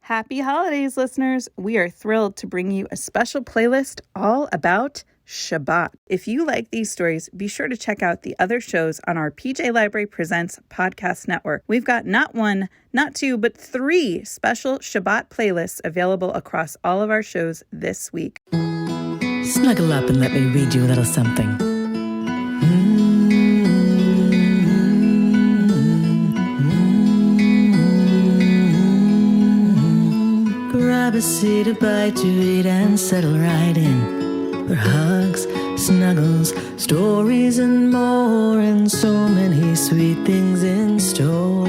Happy holidays, listeners. We are thrilled to bring you a special playlist all about Shabbat. If you like these stories, be sure to check out the other shows on our PJ Library Presents podcast network. We've got not one, not two, but 3 special Shabbat playlists available across all of our shows this week. Snuggle up and let me read you a little something. Grab a seat, a bite to eat, and settle right in. For hugs, snuggles, stories, and more, and so many sweet things in store.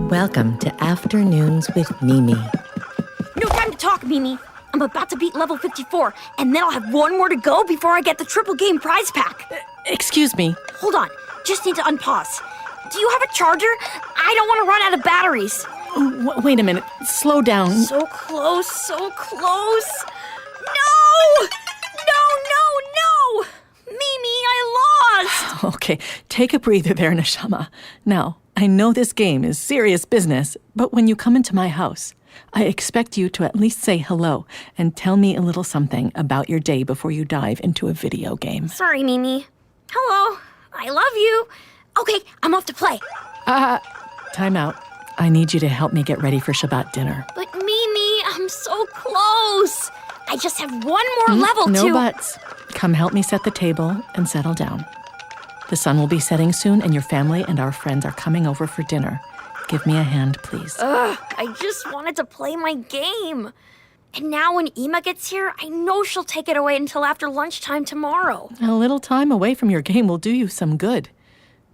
Welcome to Afternoons with Mimi. No time to talk, Mimi. I'm about to beat level 54, and then I'll have one more to go before I get the triple game prize pack. Excuse me. Hold on. Just need to unpause. Do you have a charger? I don't want to run out of batteries. Wait a minute. Slow down. So close, so close. No! No! Mimi, I lost! Okay, take a breather there, Neshama. Now, I know this game is serious business, but when you come into my house, I expect you to at least say hello and tell me a little something about your day before you dive into a video game. Sorry, Mimi. Hello. I love you. Okay, I'm off to play. Time out. I need you to help me get ready for Shabbat dinner. But Mimi, I'm so close. I just have one more level to... No buts. Come help me set the table and settle down. The sun will be setting soon, and your family and our friends are coming over for dinner. Give me a hand, please. I just wanted to play my game. And now when Ima gets here, I know she'll take it away until after lunchtime tomorrow. A little time away from your game will do you some good.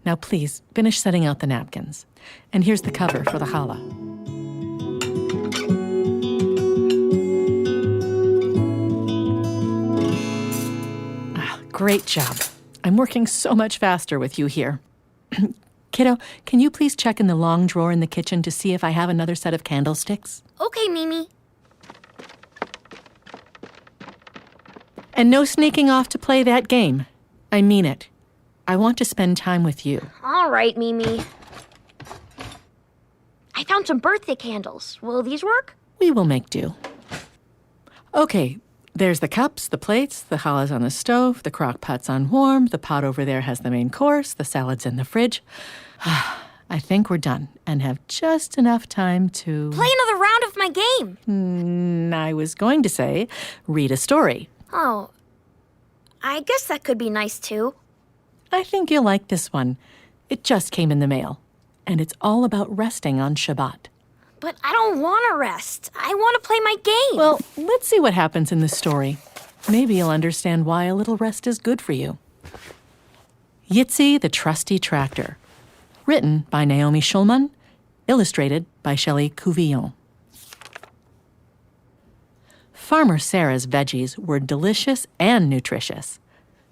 Now please, finish setting out the napkins. And here's the cover for the challah. Great job. I'm working so much faster with you here. Kiddo, can you please check in the long drawer in the kitchen to see if I have another set of candlesticks? Okay, Mimi. And no sneaking off to play that game. I mean it. I want to spend time with you. All right, Mimi. I found some birthday candles. Will these work? We will make do. Okay, there's the cups, the plates, the challah's on the stove, the crock pot's on warm, the pot over there has the main course, the salad's in the fridge. I think we're done and have just enough time to... Play another round of my game. I was going to say, read a story. Oh, I guess that could be nice, too. I think you'll like this one. It just came in the mail, and it's all about resting on Shabbat. But I don't want to rest. I want to play my game. Well, let's see what happens in this story. Maybe you'll understand why a little rest is good for you. Yitzi the Trusty Tractor. Written by Naomi Schulman. Illustrated by Shelley Couvillon. Farmer Sarah's veggies were delicious and nutritious.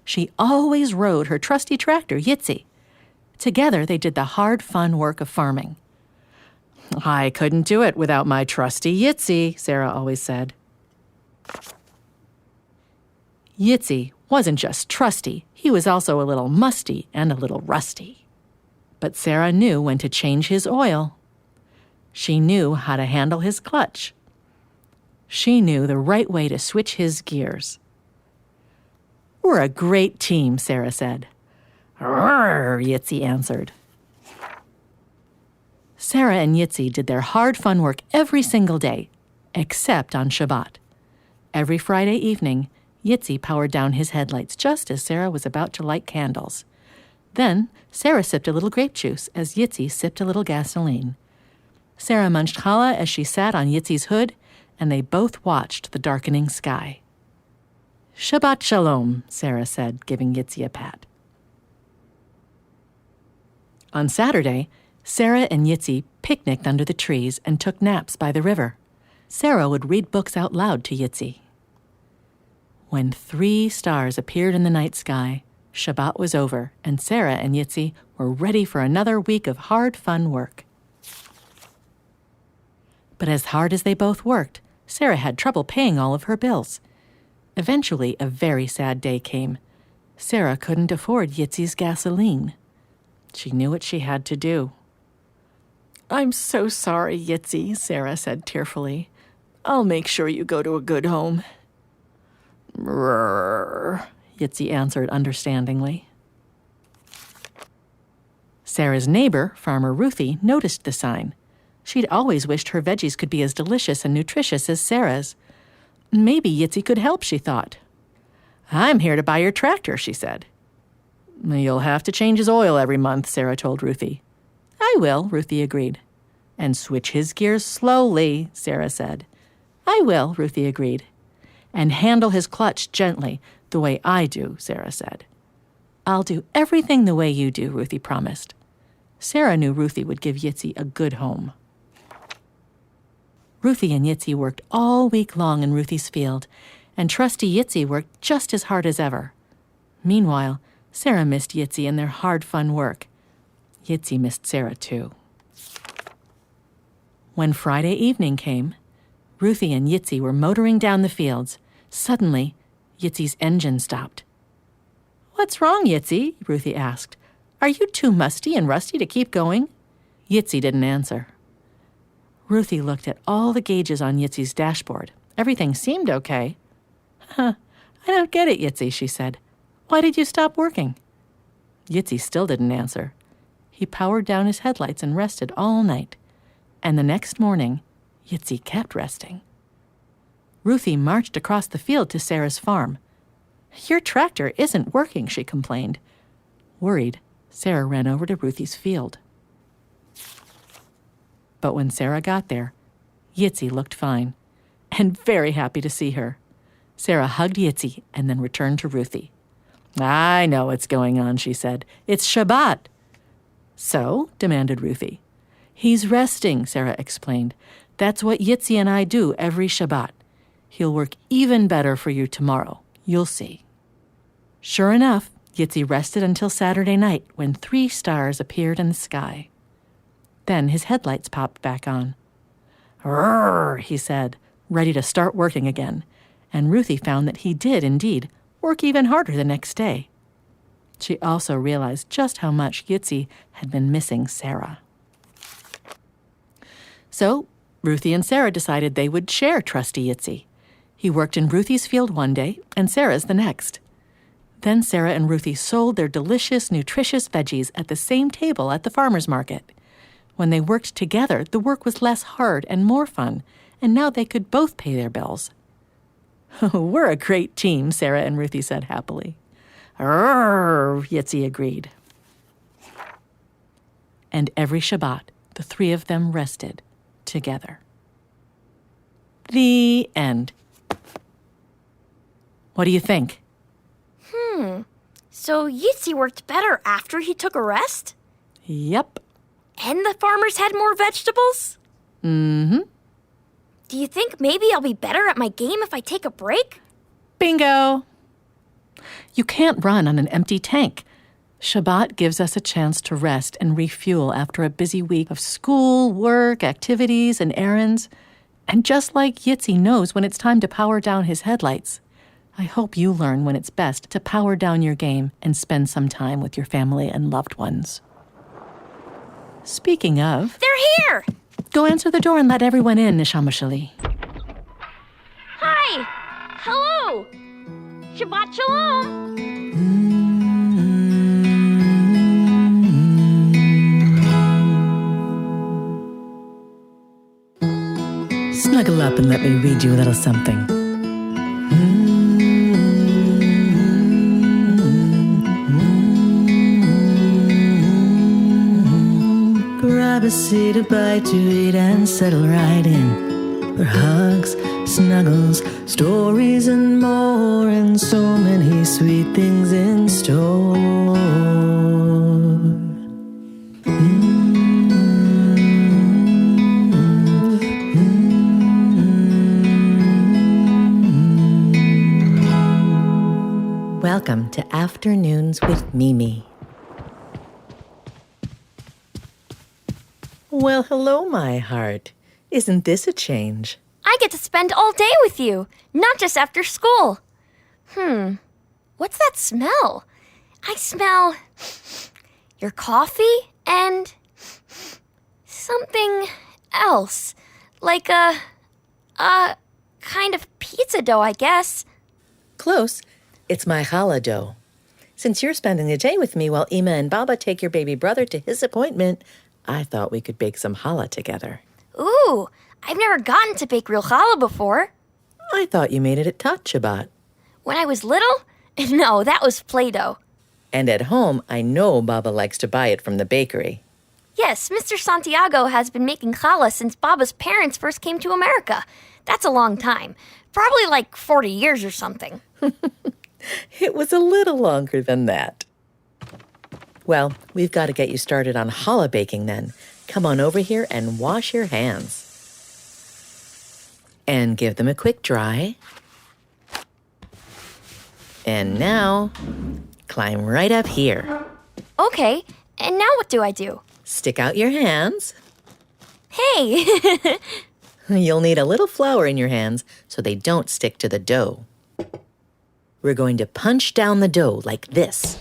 She always rode her trusty tractor, Yitzi. Together, they did the hard, fun work of farming. I couldn't do it without my trusty Yitzi, Sarah always said. Yitzi wasn't just trusty, he was also a little musty and a little rusty. But Sarah knew when to change his oil. She knew how to handle his clutch. She knew the right way to switch his gears. We're a great team, Sarah said. Rrr, Yitzi answered. Sarah and Yitzi did their hard, fun work every single day, except on Shabbat. Every Friday evening, Yitzi powered down his headlights just as Sarah was about to light candles. Then, Sarah sipped a little grape juice as Yitzi sipped a little gasoline. Sarah munched challah as she sat on Yitzi's hood, and they both watched the darkening sky. Shabbat shalom, Sarah said, giving Yitzi a pat. On Saturday, Sarah and Yitzi picnicked under the trees and took naps by the river. Sarah would read books out loud to Yitzi. When 3 stars appeared in the night sky, Shabbat was over, and Sarah and Yitzi were ready for another week of hard, fun work. But as hard as they both worked, Sarah had trouble paying all of her bills. Eventually, a very sad day came. Sarah couldn't afford Yitzy's gasoline. She knew what she had to do. "I'm so sorry, Yitzy," Sarah said tearfully. "I'll make sure you go to a good home." "Rrrr," Yitzy answered understandingly. Sarah's neighbor, Farmer Ruthie, noticed the sign. She'd always wished her veggies could be as delicious and nutritious as Sarah's. Maybe Yitzy could help, she thought. "I'm here to buy your tractor," she said. "You'll have to change his oil every month," Sarah told Ruthie. "I will," Ruthie agreed. "And switch his gears slowly," Sarah said. "I will," Ruthie agreed. "And handle his clutch gently, the way I do," Sarah said. "I'll do everything the way you do," Ruthie promised. Sarah knew Ruthie would give Yitzy a good home. Ruthie and Yitzy worked all week long in Ruthie's field, and trusty Yitzy worked just as hard as ever. Meanwhile, Sarah missed Yitzy and their hard, fun work. Yitzy missed Sarah, too. When Friday evening came, Ruthie and Yitzy were motoring down the fields. Suddenly, Yitzy's engine stopped. "What's wrong, Yitzy?" Ruthie asked. "Are you too musty and rusty to keep going?" Yitzy didn't answer. Ruthie looked at all the gauges on Yitzy's dashboard. Everything seemed okay. "I don't get it, Yitzy," she said. "Why did you stop working?" Yitzy still didn't answer. He powered down his headlights and rested all night. And the next morning, Yitzy kept resting. Ruthie marched across the field to Sarah's farm. "Your tractor isn't working," she complained. Worried, Sarah ran over to Ruthie's field. But when Sarah got there, Yitzy looked fine, and very happy to see her. Sarah hugged Yitzy and then returned to Ruthie. "I know what's going on," she said. "It's Shabbat." "So?" demanded Ruthie. "He's resting," Sarah explained. "That's what Yitzy and I do every Shabbat. He'll work even better for you tomorrow. You'll see." Sure enough, Yitzy rested until Saturday night when 3 stars appeared in the sky. Then his headlights popped back on. "Rrrr," he said, ready to start working again. And Ruthie found that he did, indeed, work even harder the next day. She also realized just how much Yitzy had been missing Sarah. So, Ruthie and Sarah decided they would share trusty Yitzy. He worked in Ruthie's field one day and Sarah's the next. Then Sarah and Ruthie sold their delicious, nutritious veggies at the same table at the farmer's market. When they worked together, the work was less hard and more fun, and now they could both pay their bills. "We're a great team," Sarah and Ruthie said happily. "Rrrr," Yitzy agreed. And every Shabbat, the 3 of them rested together. The end. What do you think? So Yitzy worked better after he took a rest? Yep. And the farmers had more vegetables? Mm-hmm. Do you think maybe I'll be better at my game if I take a break? Bingo! You can't run on an empty tank. Shabbat gives us a chance to rest and refuel after a busy week of school, work, activities, and errands. And just like Yitzy knows when it's time to power down his headlights, I hope you learn when it's best to power down your game and spend some time with your family and loved ones. Speaking of... They're here! Go answer the door and let everyone in, Neshama Shali. Hi! Hello! Shabbat Shalom! Snuggle up and let me read you a little something. Grab a seat, a bite to eat, and settle right in. For hugs, snuggles, stories, and more, and so many sweet things in store. Welcome to Afternoons with Mimi. Well, hello, my heart. Isn't this a change? I get to spend all day with you, not just after school. What's that smell? I smell your coffee and something else. Like a kind of pizza dough, I guess. Close. It's my challah dough. Since you're spending the day with me while Ima and Baba take your baby brother to his appointment, I thought we could bake some challah together. Ooh, I've never gotten to bake real challah before. I thought you made it at Tot Shabbat. When I was little? No, that was Play-Doh. And at home, I know Baba likes to buy it from the bakery. Yes, Mr. Santiago has been making challah since Baba's parents first came to America. That's a long time. Probably like 40 years or something. It was a little longer than that. Well, we've got to get you started on challah baking then. Come on over here and wash your hands. And give them a quick dry. And now, climb right up here. Okay, and now what do I do? Stick out your hands. Hey! You'll need a little flour in your hands so they don't stick to the dough. We're going to punch down the dough like this.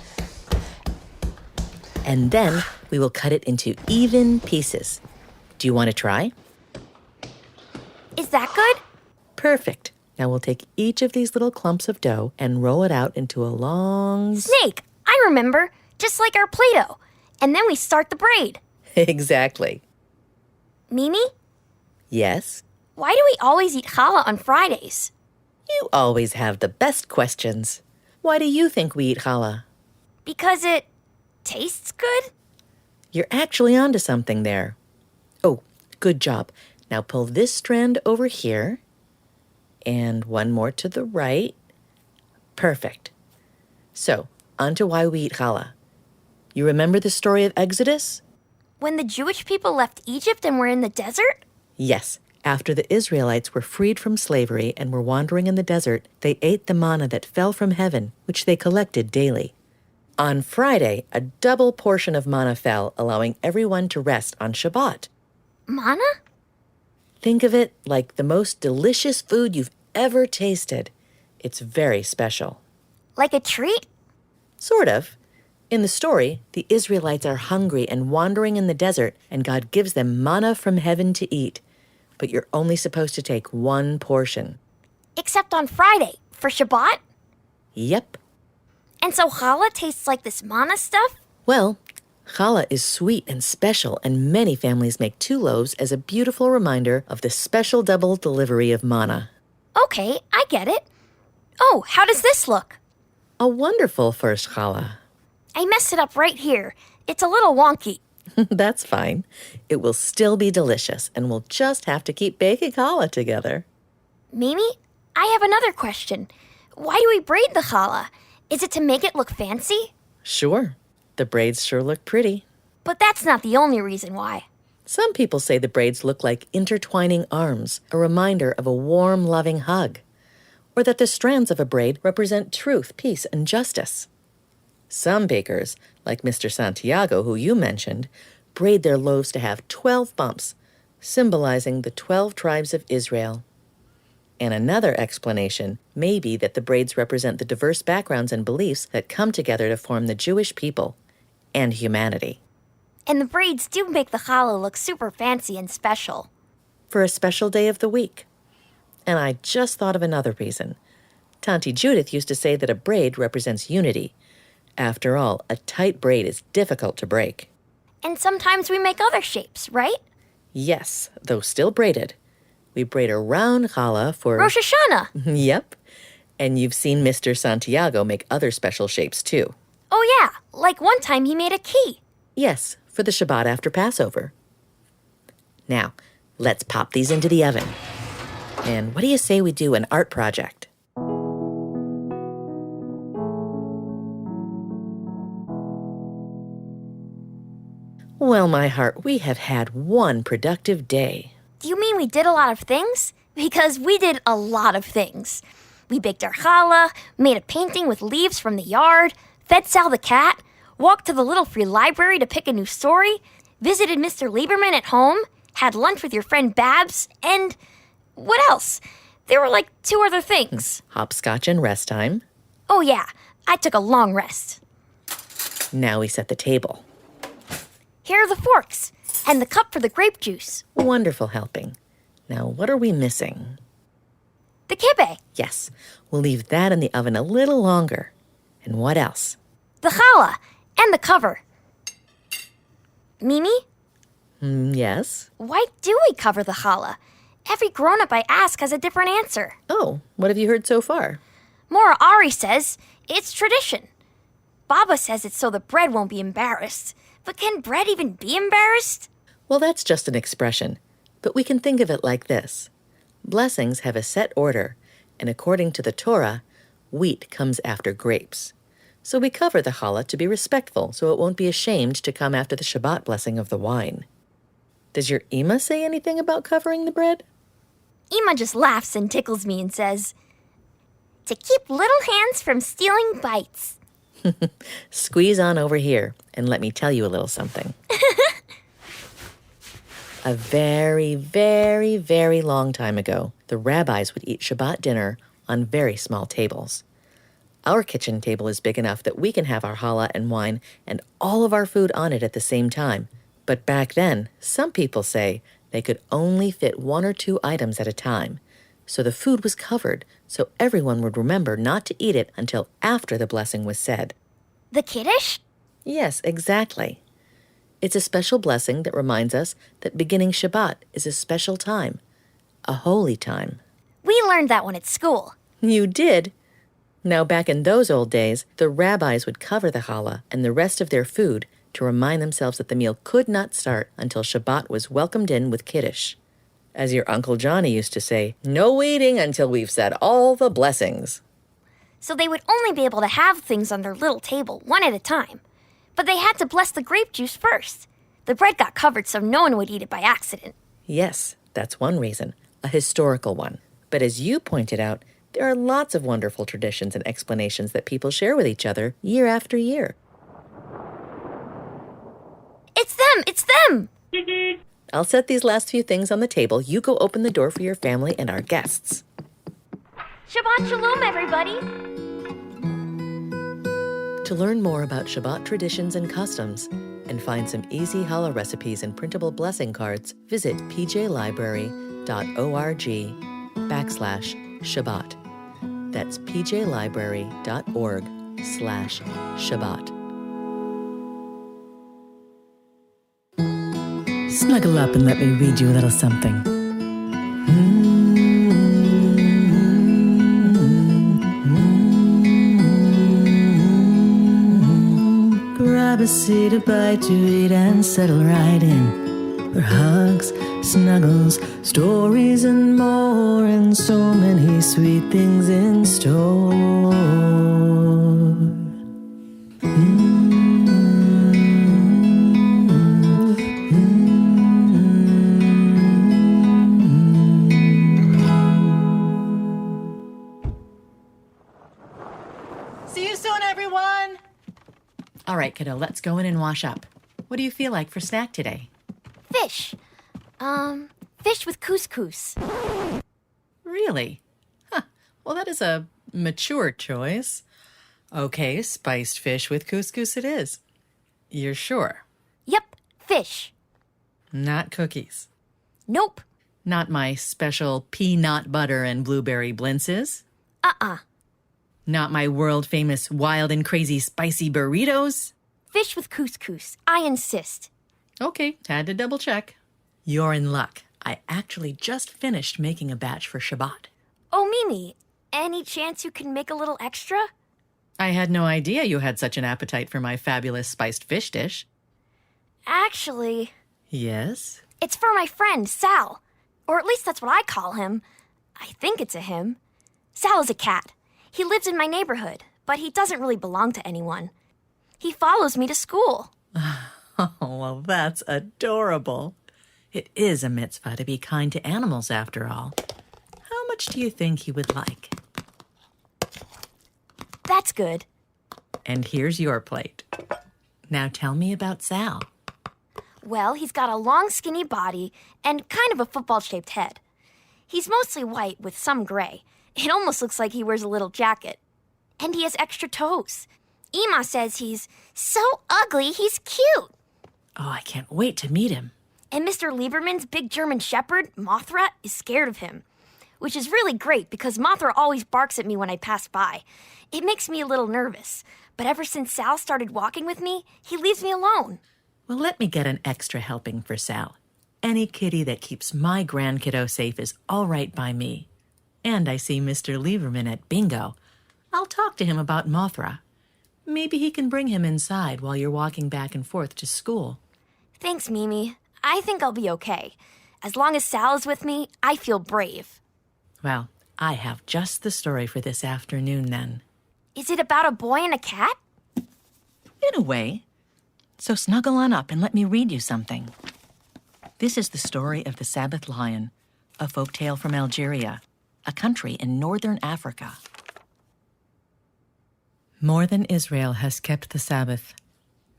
And then we will cut it into even pieces. Do you want to try? Is that good? Perfect. Now we'll take each of these little clumps of dough and roll it out into a long... Snake! I remember. Just like our Play-Doh. And then we start the braid. Exactly. Mimi? Yes? Why do we always eat challah on Fridays? You always have the best questions. Why do you think we eat challah? Because it tastes good? You're actually onto something there. Oh, good job. Now pull this strand over here. And one more to the right. Perfect. So, on to why we eat challah. You remember the story of Exodus? When the Jewish people left Egypt and were in the desert? Yes. After the Israelites were freed from slavery and were wandering in the desert, they ate the manna that fell from heaven, which they collected daily. On Friday, a double portion of manna fell, allowing everyone to rest on Shabbat. Manna? Think of it like the most delicious food you've ever tasted. It's very special. Like a treat? Sort of. In the story, the Israelites are hungry and wandering in the desert, and God gives them manna from heaven to eat. But you're only supposed to take one portion. Except on Friday, for Shabbat? Yep. And so challah tastes like this manna stuff? Well, challah is sweet and special, and many families make 2 loaves as a beautiful reminder of the special double delivery of manna. Okay, I get it. Oh, how does this look? A wonderful first challah. I messed it up right here. It's a little wonky. That's fine. It will still be delicious, and we'll just have to keep baking challah together. Mimi, I have another question. Why do we braid the challah? Is it to make it look fancy? Sure. The braids sure look pretty. But that's not the only reason why. Some people say the braids look like intertwining arms, a reminder of a warm, loving hug. Or that the strands of a braid represent truth, peace, and justice. Some bakers, like Mr. Santiago, who you mentioned, braid their loaves to have 12 bumps, symbolizing the 12 tribes of Israel. And another explanation may be that the braids represent the diverse backgrounds and beliefs that come together to form the Jewish people and humanity. And the braids do make the challah look super fancy and special. For a special day of the week. And I just thought of another reason. Tanti Judith used to say that a braid represents unity. After all, a tight braid is difficult to break. And sometimes we make other shapes, right? Yes, though still braided. We braid a round challah for... Rosh Hashanah! Yep. And you've seen Mr. Santiago make other special shapes, too. Oh yeah, like one time he made a key. Yes, for the Shabbat after Passover. Now, let's pop these into the oven. And what do you say we do an art project? Well, my heart, we have had one productive day. Do you mean we did a lot of things? Because we did a lot of things. We baked our challah, made a painting with leaves from the yard, fed Sal the cat, walked to the little free library to pick a new story, visited Mr. Lieberman at home, had lunch with your friend Babs, and what else? There were like 2 other things. Hopscotch and rest time. Oh yeah, I took a long rest. Now we set the table. Here are the forks and the cup for the grape juice. Wonderful helping. Now, what are we missing? The kibbeh, Yes, we'll leave that in the oven a little longer. And what else? the challah, and the cover. Mimi, Yes? why do we cover the challah? Every grown-up I ask has a different answer. Oh, what have you heard so far? Mora Ari says it's tradition. Baba says it's so the bread won't be embarrassed. But can bread even be embarrassed? Well, that's just an expression, but we can think of it like this. Blessings have a set order, and according to the Torah, wheat comes after grapes. So we cover the challah to be respectful so it won't be ashamed to come after the Shabbat blessing of the wine. Does your Ima say anything about covering the bread? Ima just laughs and tickles me and says, to keep little hands from stealing bites. Squeeze on over here and let me tell you a little something. A very, very, very long time ago, the rabbis would eat Shabbat dinner on very small tables. Our kitchen table is big enough that we can have our challah and wine and all of our food on it at the same time. But back then, some people say they could only fit 1 or 2 items at a time. So the food was covered so everyone would remember not to eat it until after the blessing was said. The Kiddush? Yes, exactly. It's a special blessing that reminds us that beginning Shabbat is a special time, a holy time. We learned that one at school. You did? Now, back in those old days, the rabbis would cover the challah and the rest of their food to remind themselves that the meal could not start until Shabbat was welcomed in with Kiddush. As your Uncle Johnny used to say, no eating until we've said all the blessings. So they would only be able to have things on their little table, one at a time. But they had to bless the grape juice first. The bread got covered so no one would eat it by accident. Yes, that's one reason, a historical one. But as you pointed out, there are lots of wonderful traditions and explanations that people share with each other year after year. It's them! It's them! I'll set these last few things on the table. You go open the door for your family and our guests. Shabbat Shalom, everybody! To learn more about Shabbat traditions and customs and find some easy challah recipes and printable blessing cards, visit pjlibrary.org/Shabbat. That's pjlibrary.org/Shabbat. Snuggle up and let me read you a little something. Grab a seat, a bite to eat, and settle right in. For hugs, snuggles, stories, and more, and so many sweet things in store. See you soon, everyone! All right, kiddo, let's go in and wash up. What do you feel like for snack today? Fish. Fish with couscous. Really? Huh. Well, that is a mature choice. Okay, spiced fish with couscous it is. You're sure? Yep, fish. Not cookies. Nope. Not my special peanut butter and blueberry blintzes. Not my world-famous wild and crazy spicy burritos. Fish with couscous. I insist. Okay, had to double check. You're in luck. I actually just finished making a batch for Shabbat. Oh, Mimi, any chance you can make a little extra? I had no idea you had such an appetite for my fabulous spiced fish dish. Actually, Yes? it's for my friend, Sal. Or at least that's what I call him. I think it's a him. Sal is a cat. He lives in my neighborhood, but he doesn't really belong to anyone. He follows me to school. Oh, well, that's adorable. It is a mitzvah to be kind to animals, after all. How much do you think he would like? That's good. And here's your plate. Now tell me about Sal. Well, he's got a long, skinny body and kind of a football-shaped head. He's mostly white with some gray. It almost looks like he wears a little jacket. And he has extra toes. Ema says he's so ugly, he's cute. Oh, I can't wait to meet him. And Mr. Lieberman's big German shepherd, Mothra, is scared of him. Which is really great because Mothra always barks at me when I pass by. It makes me a little nervous. But ever since Sal started walking with me, he leaves me alone. Well, let me get an extra helping for Sal. Any kitty that keeps my grandkiddo safe is all right by me. And I see Mr. Lieberman at bingo. I'll talk to him about Mothra. Maybe he can bring him inside while you're walking back and forth to school. Thanks, Mimi. I think I'll be okay. As long as Sal is with me, I feel brave. Well, I have just the story for this afternoon then. Is it about a boy and a cat? In a way. So snuggle on up and let me read you something. This is the story of the Sabbath Lion, a folktale from Algeria, a country in northern Africa. More than Israel has kept the Sabbath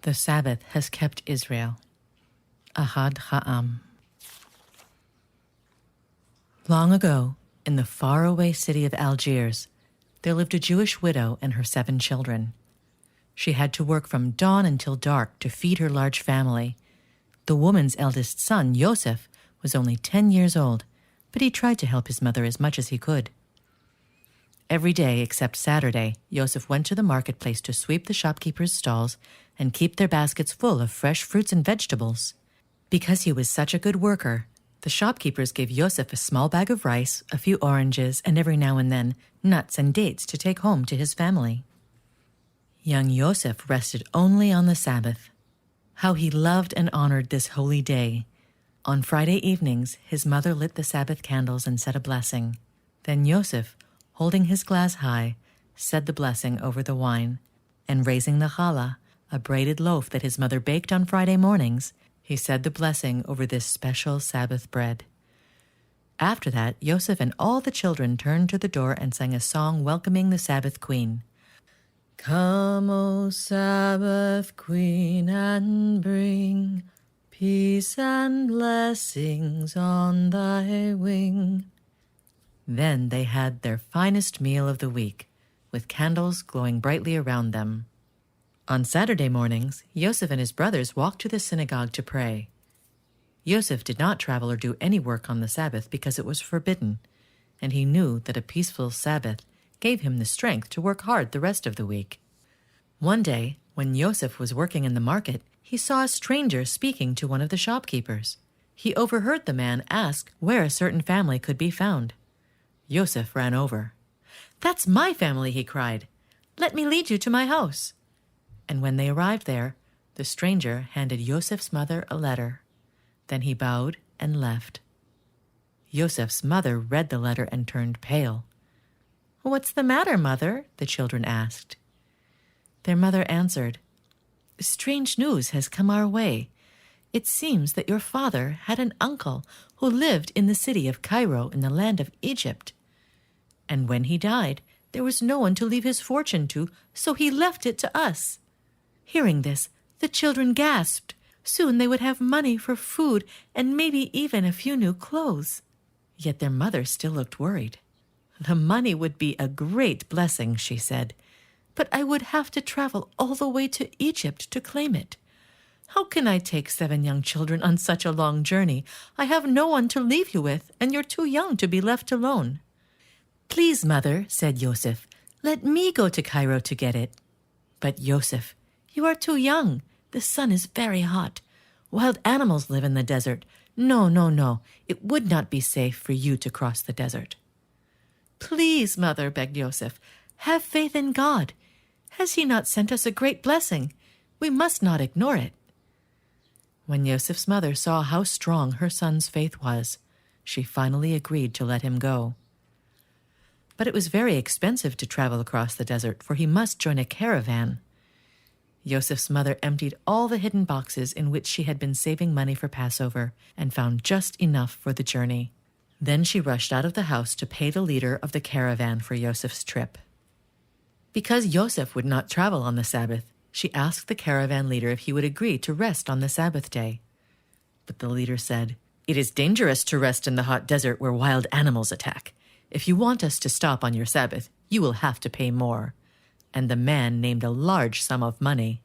has kept Israel. Ahad Ha'am. Long ago, in the faraway city of Algiers, there lived a Jewish widow and her 7 children. She had to work from dawn until dark to feed her large family. The woman's eldest son, Yosef, was only 10 years old, but he tried to help his mother as much as he could. Every day except Saturday, Yosef went to the marketplace to sweep the shopkeepers' stalls and keep their baskets full of fresh fruits and vegetables. Because he was such a good worker, the shopkeepers gave Yosef a small bag of rice, a few oranges, and every now and then nuts and dates to take home to his family. Young Yosef rested only on the Sabbath. How he loved and honored this holy day. On Friday evenings, his mother lit the Sabbath candles and said a blessing. Then Yosef, holding his glass high, said the blessing over the wine, and raising the challah, a braided loaf that his mother baked on Friday mornings, he said the blessing over this special Sabbath bread. After that, Yosef and all the children turned to the door and sang a song welcoming the Sabbath queen. Come, O Sabbath queen, and bring peace and blessings on thy wing. Then they had their finest meal of the week, with candles glowing brightly around them. On Saturday mornings, Yosef and his brothers walked to the synagogue to pray. Yosef did not travel or do any work on the Sabbath because it was forbidden, and he knew that a peaceful Sabbath gave him the strength to work hard the rest of the week. One day, when Yosef was working in the market, he saw a stranger speaking to one of the shopkeepers. He overheard the man ask where a certain family could be found. Yosef ran over. "That's my family," he cried. "Let me lead you to my house." And when they arrived there, the stranger handed Yosef's mother a letter. Then he bowed and left. Yosef's mother read the letter and turned pale. "What's the matter, mother?" the children asked. Their mother answered, "Strange news has come our way. It seems that your father had an uncle who lived in the city of Cairo in the land of Egypt. And when he died, there was no one to leave his fortune to, so he left it to us." Hearing this, the children gasped. Soon they would have money for food and maybe even a few new clothes. Yet their mother still looked worried. "The money would be a great blessing," she said, "but I would have to travel all the way to Egypt to claim it. How can I take 7 young children on such a long journey? I have no one to leave you with, and you're too young to be left alone." "Please, mother," said Yosef, "let me go to Cairo to get it." "But Yosef, you are too young. The sun is very hot. Wild animals live in the desert. No. It would not be safe for you to cross the desert." "Please, mother," begged Yosef, "have faith in God. Has he not sent us a great blessing? We must not ignore it." When Yosef's mother saw how strong her son's faith was, she finally agreed to let him go. But it was very expensive to travel across the desert, for he must join a caravan. Yosef's mother emptied all the hidden boxes in which she had been saving money for Passover and found just enough for the journey. Then she rushed out of the house to pay the leader of the caravan for Yosef's trip. Because Yosef would not travel on the Sabbath, she asked the caravan leader if he would agree to rest on the Sabbath day. But the leader said, "It is dangerous to rest in the hot desert where wild animals attack. If you want us to stop on your Sabbath, you will have to pay more. and the man named a large sum of money.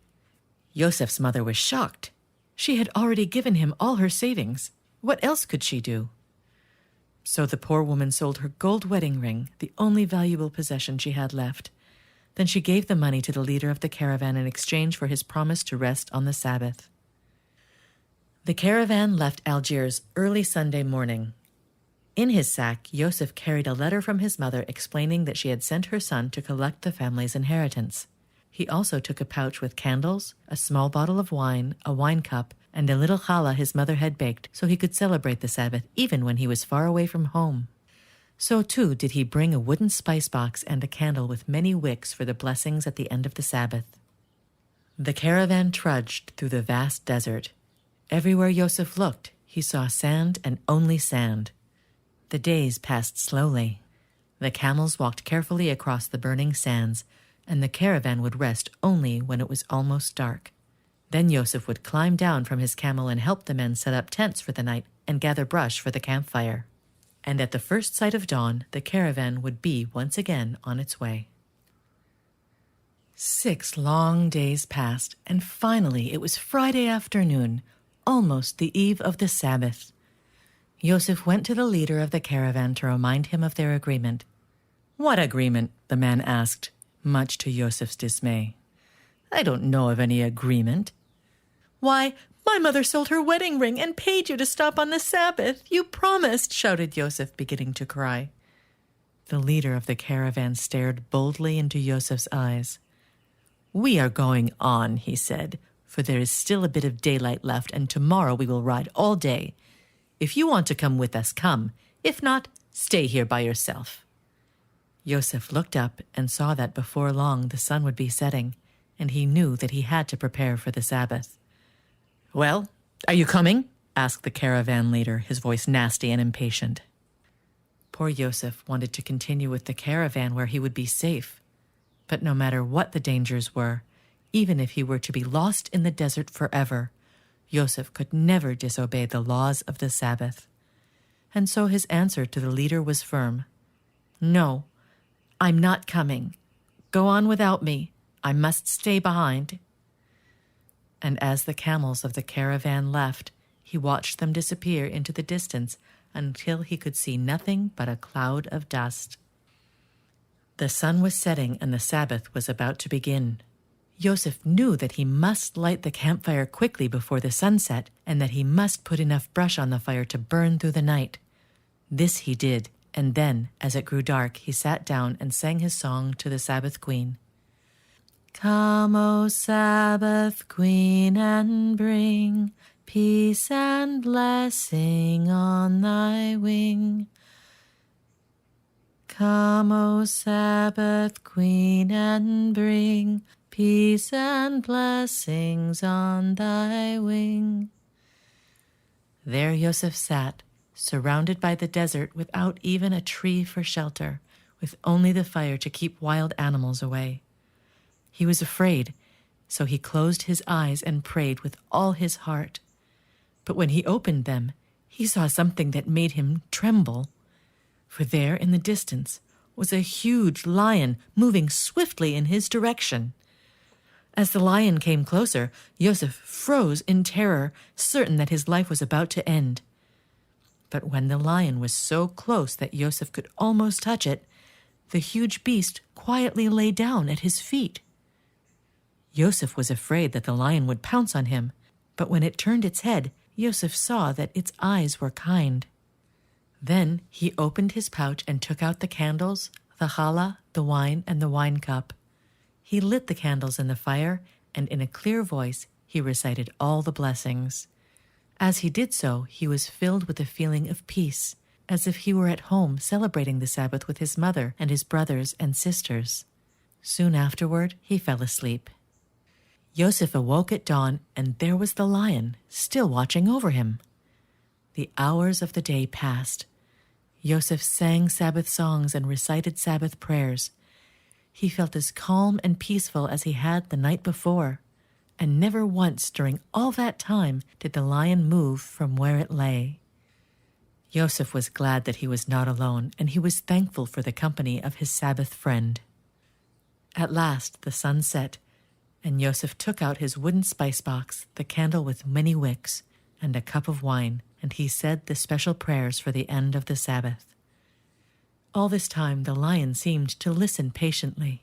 Yosef's mother was shocked. She had already given him all her savings. What else could she do? So the poor woman sold her gold wedding ring, the only valuable possession she had left. Then she gave the money to the leader of the caravan in exchange for his promise to rest on the Sabbath. The caravan left Algiers early Sunday morning. In his sack, Yosef carried a letter from his mother explaining that she had sent her son to collect the family's inheritance. He also took a pouch with candles, a small bottle of wine, a wine cup, and a little challah his mother had baked so he could celebrate the Sabbath even when he was far away from home. So too did he bring a wooden spice box and a candle with many wicks for the blessings at the end of the Sabbath. The caravan trudged through the vast desert. Everywhere Yosef looked, he saw sand and only sand. The days passed slowly. The camels walked carefully across the burning sands, and the caravan would rest only when it was almost dark. Then Yosef would climb down from his camel and help the men set up tents for the night and gather brush for the campfire. And at the first sight of dawn, the caravan would be once again on its way. 6 long days passed, and finally it was Friday afternoon, almost the eve of the Sabbath. Yosef went to the leader of the caravan to remind him of their agreement. "What agreement?" the man asked, much to Yosef's dismay. "I don't know of any agreement." "Why, my mother sold her wedding ring and paid you to stop on the Sabbath. You promised," shouted Yosef, beginning to cry. The leader of the caravan stared boldly into Yosef's eyes. "We are going on," he said, "for there is still a bit of daylight left, and tomorrow we will ride all day. If you want to come with us, come. If not, stay here by yourself." Yosef looked up and saw that before long the sun would be setting, and he knew that he had to prepare for the Sabbath. "Well, are you coming?" asked the caravan leader, his voice nasty and impatient. Poor Yosef wanted to continue with the caravan where he would be safe. But no matter what the dangers were, even if he were to be lost in the desert forever, Yosef could never disobey the laws of the Sabbath. And so his answer to the leader was firm. "No, I'm not coming. Go on without me. I must stay behind." And as the camels of the caravan left, he watched them disappear into the distance until he could see nothing but a cloud of dust. The sun was setting and the Sabbath was about to begin. Yosef knew that he must light the campfire quickly before the sunset and that he must put enough brush on the fire to burn through the night. This he did, and then, as it grew dark, he sat down and sang his song to the Sabbath Queen. "Come, O Sabbath Queen, and bring peace and blessing on thy wing. Come, O Sabbath Queen, and bring peace and blessings on thy wing." There Yosef sat, surrounded by the desert without even a tree for shelter, with only the fire to keep wild animals away. He was afraid, so he closed his eyes and prayed with all his heart. But when he opened them, he saw something that made him tremble. For there in the distance was a huge lion moving swiftly in his direction. As the lion came closer, Yosef froze in terror, certain that his life was about to end. But when the lion was so close that Yosef could almost touch it, the huge beast quietly lay down at his feet. Yosef was afraid that the lion would pounce on him, but when it turned its head, Yosef saw that its eyes were kind. Then he opened his pouch and took out the candles, the challah, the wine, and the wine cup. He lit the candles in the fire, and in a clear voice he recited all the blessings. As he did so, he was filled with a feeling of peace, as if he were at home celebrating the Sabbath with his mother and his brothers and sisters. Soon afterward, he fell asleep. Yosef awoke at dawn, and there was the lion, still watching over him. The hours of the day passed. Yosef sang Sabbath songs and recited Sabbath prayers. He felt as calm and peaceful as he had the night before, and never once during all that time did the lion move from where it lay. Yosef was glad that he was not alone, and he was thankful for the company of his Sabbath friend. At last the sun set, and Yosef took out his wooden spice box, the candle with many wicks, and a cup of wine, and he said the special prayers for the end of the Sabbath. All this time the lion seemed to listen patiently.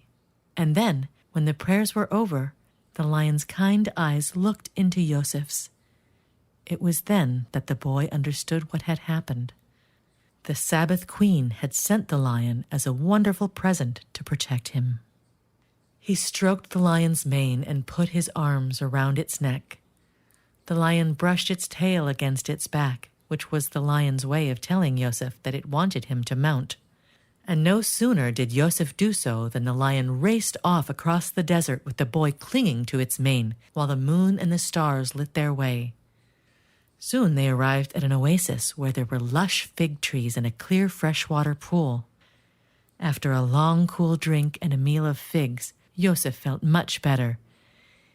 And then, when the prayers were over, the lion's kind eyes looked into Yosef's. It was then that the boy understood what had happened. The Sabbath queen had sent the lion as a wonderful present to protect him. He stroked the lion's mane and put his arms around its neck. The lion brushed its tail against its back, which was the lion's way of telling Yosef that it wanted him to mount. And no sooner did Yosef do so than the lion raced off across the desert with the boy clinging to its mane, while the moon and the stars lit their way. Soon they arrived at an oasis where there were lush fig trees and a clear freshwater pool. After a long cool drink and a meal of figs, Yosef felt much better.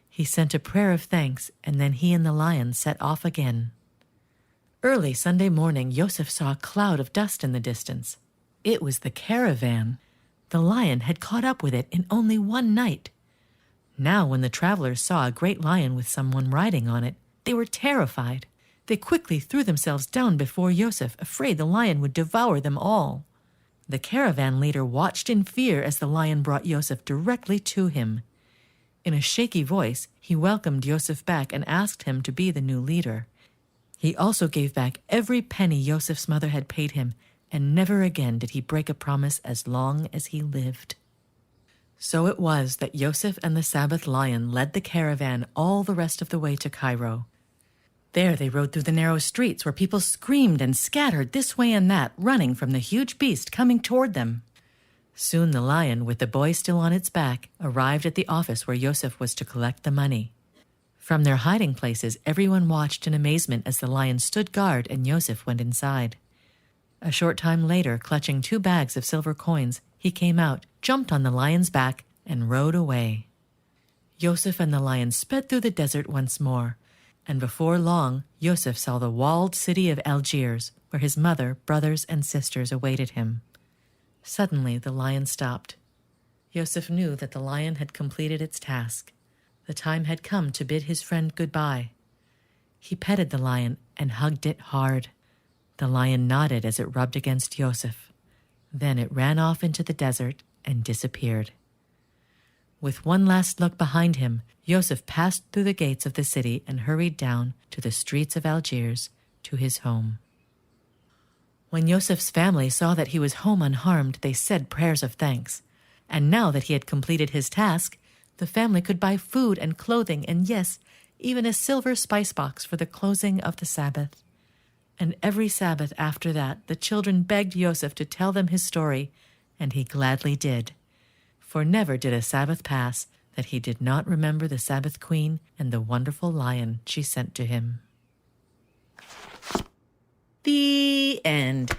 He sent a prayer of thanks, and then he and the lion set off again. Early Sunday morning, Yosef saw a cloud of dust in the distance. It was the caravan. The lion had caught up with it in only one night. Now, when the travelers saw a great lion with someone riding on it, they were terrified. They quickly threw themselves down before Yosef, afraid the lion would devour them all. The caravan leader watched in fear as the lion brought Yosef directly to him. In a shaky voice, he welcomed Yosef back and asked him to be the new leader. He also gave back every penny Yosef's mother had paid him, and never again did he break a promise as long as he lived. So it was that Yosef and the Sabbath lion led the caravan all the rest of the way to Cairo. There they rode through the narrow streets where people screamed and scattered this way and that, running from the huge beast coming toward them. Soon the lion, with the boy still on its back, arrived at the office where Yosef was to collect the money. From their hiding places, everyone watched in amazement as the lion stood guard and Yosef went inside. A short time later, clutching 2 bags of silver coins, he came out, jumped on the lion's back, and rode away. Yosef and the lion sped through the desert once more, and before long, Yosef saw the walled city of Algiers, where his mother, brothers, and sisters awaited him. Suddenly, the lion stopped. Yosef knew that the lion had completed its task. The time had come to bid his friend goodbye. He petted the lion and hugged it hard. The lion nodded as it rubbed against Yosef. Then it ran off into the desert and disappeared. With one last look behind him, Yosef passed through the gates of the city and hurried down to the streets of Algiers to his home. When Yosef's family saw that he was home unharmed, they said prayers of thanks. And now that he had completed his task, the family could buy food and clothing and, yes, even a silver spice box for the closing of the Sabbath. And every Sabbath after that, the children begged Yosef to tell them his story, and he gladly did. For never did a Sabbath pass that he did not remember the Sabbath queen and the wonderful lion she sent to him. The end.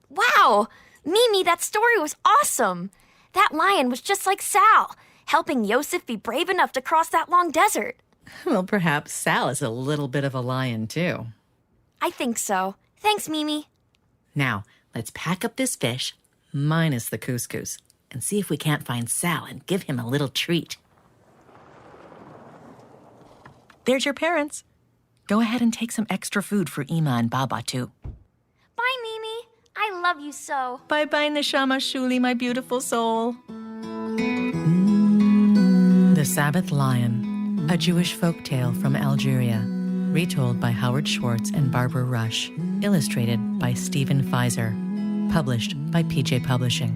Wow! Mimi, that story was awesome! That lion was just like Sal, helping Yosef be brave enough to cross that long desert. Well, perhaps Sal is a little bit of a lion, too. I think so. Thanks, Mimi. Now, let's pack up this fish, minus the couscous, and see if we can't find Sal and give him a little treat. There's your parents. Go ahead and take some extra food for Ima and Baba, too. Bye, Mimi. I love you so. Bye-bye, Neshama Shuli, my beautiful soul. The Sabbath Lion, a Jewish folk tale from Algeria, retold by Howard Schwartz and Barbara Rush, illustrated by Stephen Pfizer, published by PJ Publishing.